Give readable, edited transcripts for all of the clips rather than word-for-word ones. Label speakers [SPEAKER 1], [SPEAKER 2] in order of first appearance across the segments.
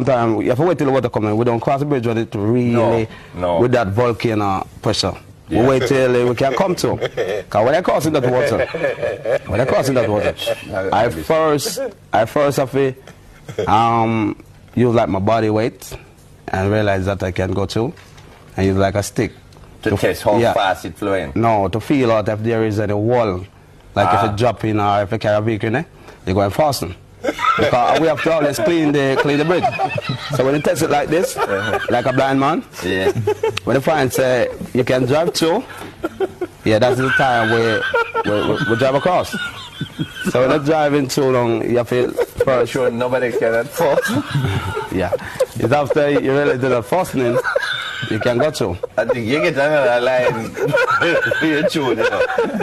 [SPEAKER 1] Sometimes you have to wait till the water comes in. We don't cross the bridge with it really with that volcano pressure. We wait till we can come to. Because when I cross in that water, I first have to use like my body weight and realize that I can go through and use like a stick.
[SPEAKER 2] To test how fast it's flowing?
[SPEAKER 1] No, to feel out if there is any wall. Like if you drop in or if you carry a vehicle in there, you're going faster. Because we have to always clean the bridge. So when you test it like this, like a blind man, when you find say you can drive through, that's the time we drive across. So when you're driving too long, you feel for
[SPEAKER 2] sure nobody can force.
[SPEAKER 1] It's after you really do the forcing, you can go through.
[SPEAKER 2] I think you get another line. You're true,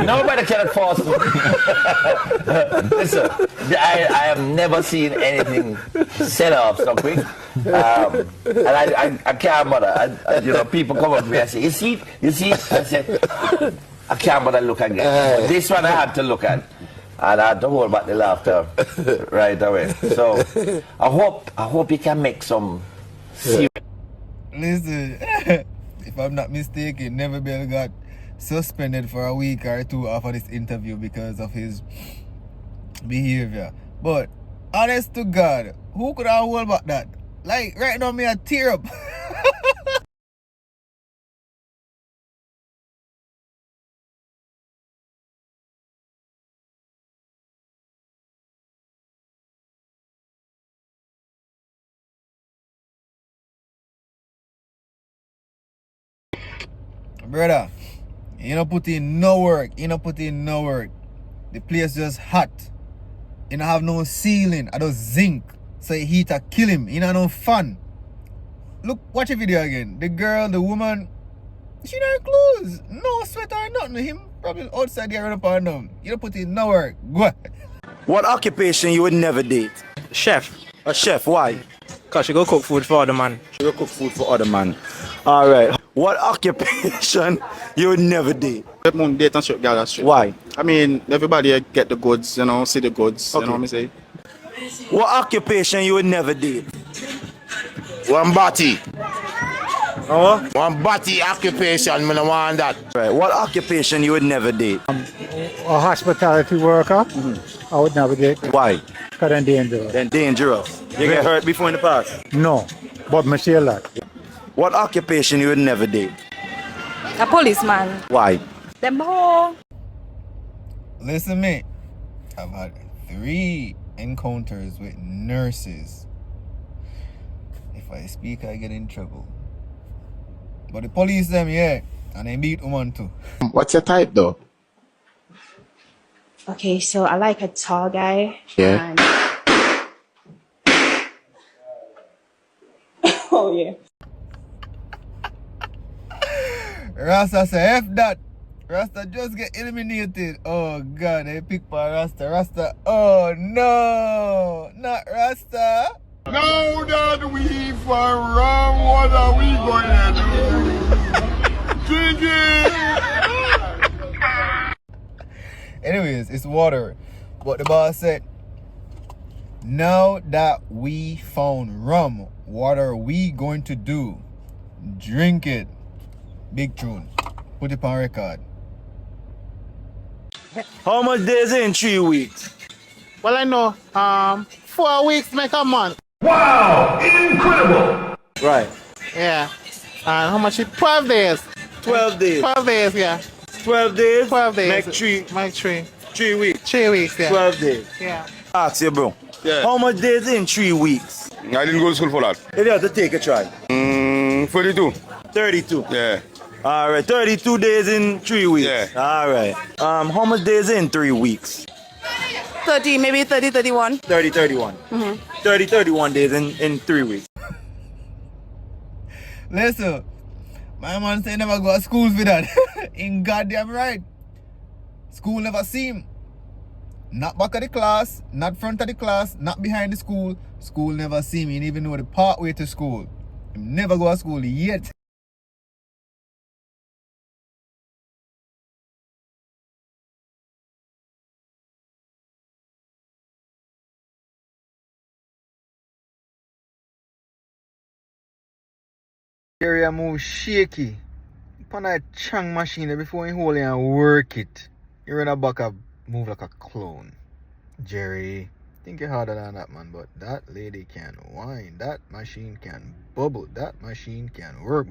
[SPEAKER 2] nobody can force. Listen, I have never seen anything set up so quick. And I can't bother. People come up to me and say, you see? I say, I can't bother look again. This one I had to look at. And I had to hold back the laughter right away. So I hope you can make some serious.
[SPEAKER 3] Listen, if I'm not mistaken, Neverbill got suspended for a week or two after this interview because of his behavior. But honest to God, who could have hold back that? Like right now, me a tear up. Brother, you don't put in no work. The place just hot. You don't have no ceiling. I just zinc. So the heat a kill him. You know, no fun. Look, watch the video again. The girl, the woman, she not clothes. No sweater or nothing. Him probably outside there running up and down. You don't put in no work. Go.
[SPEAKER 4] What occupation you would never date?
[SPEAKER 5] Chef.
[SPEAKER 4] A chef, why?
[SPEAKER 5] Because she go cook food for other man.
[SPEAKER 4] She go cook food for other man. Alright. What occupation you would never date?
[SPEAKER 6] Date and strip, girl, that's true.
[SPEAKER 4] Why?
[SPEAKER 6] I mean, everybody get the goods, see the goods, you know what I say?
[SPEAKER 4] What occupation you would never date?
[SPEAKER 7] One body.
[SPEAKER 4] Oh?
[SPEAKER 7] One body occupation, I don't want that.
[SPEAKER 4] Right. What occupation you would never date?
[SPEAKER 8] A hospitality worker, I would never date.
[SPEAKER 4] Why?
[SPEAKER 8] Because they're dangerous.
[SPEAKER 4] Then dangerous. You get hurt before in the past?
[SPEAKER 8] No, but me say a lot.
[SPEAKER 4] What occupation you would never date?
[SPEAKER 9] A policeman.
[SPEAKER 4] Why?
[SPEAKER 9] Them whole.
[SPEAKER 3] Listen, mate. I've had 3 encounters with nurses. If I speak, I get in trouble. But the police them, and they beat woman too.
[SPEAKER 7] What's your type though?
[SPEAKER 9] Okay, so I like a tall guy.
[SPEAKER 7] Yeah.
[SPEAKER 9] And... oh, yeah.
[SPEAKER 3] Rasta say, F that. Rasta just get eliminated. Oh, God, they pick for Rasta. Rasta, oh, no. Not Rasta.
[SPEAKER 7] Now that we found wrong, what are we going to do? Drink it!
[SPEAKER 3] Anyways, it's water. But the boss said, now that we found rum, what are we going to do? Drink it. Big tune. Put it on record.
[SPEAKER 4] How much days in 3 weeks?
[SPEAKER 6] Well, I know, 4 weeks make a month.
[SPEAKER 7] Wow! Incredible!
[SPEAKER 4] Right.
[SPEAKER 6] Yeah. And how much is 12 days?
[SPEAKER 4] 12 days.
[SPEAKER 6] 12 days, yeah.
[SPEAKER 4] 12 days?
[SPEAKER 6] 12 days.
[SPEAKER 4] Make 3.
[SPEAKER 6] Make 3.
[SPEAKER 4] 3 weeks.
[SPEAKER 6] 3 weeks, yeah.
[SPEAKER 4] 12 days.
[SPEAKER 6] Yeah.
[SPEAKER 4] Ask you, bro.
[SPEAKER 7] Yeah.
[SPEAKER 4] How much days in 3 weeks?
[SPEAKER 7] I didn't go to school for that.
[SPEAKER 4] If you have to take a try.
[SPEAKER 7] 42.
[SPEAKER 4] 32.
[SPEAKER 7] Yeah.
[SPEAKER 4] Alright, 32 days in 3 weeks.
[SPEAKER 7] Yeah.
[SPEAKER 4] Alright. How much days in 3 weeks?
[SPEAKER 9] 30, maybe 30, 31.
[SPEAKER 4] 30, 31. 30, 31 days in 3 weeks.
[SPEAKER 3] Listen, my man say never go to school for that. In goddamn right. School never see him. Not back of the class, not front of the class, not behind the school. School never see me. He didn't even know the pathway to school. He never go to school yet. Jerry move shaky. Upon that chang machine before you hold it and work it. You're in a back of move like a clone. Jerry, think you're harder than that, man, but that lady can whine. That machine can bubble. That machine can work.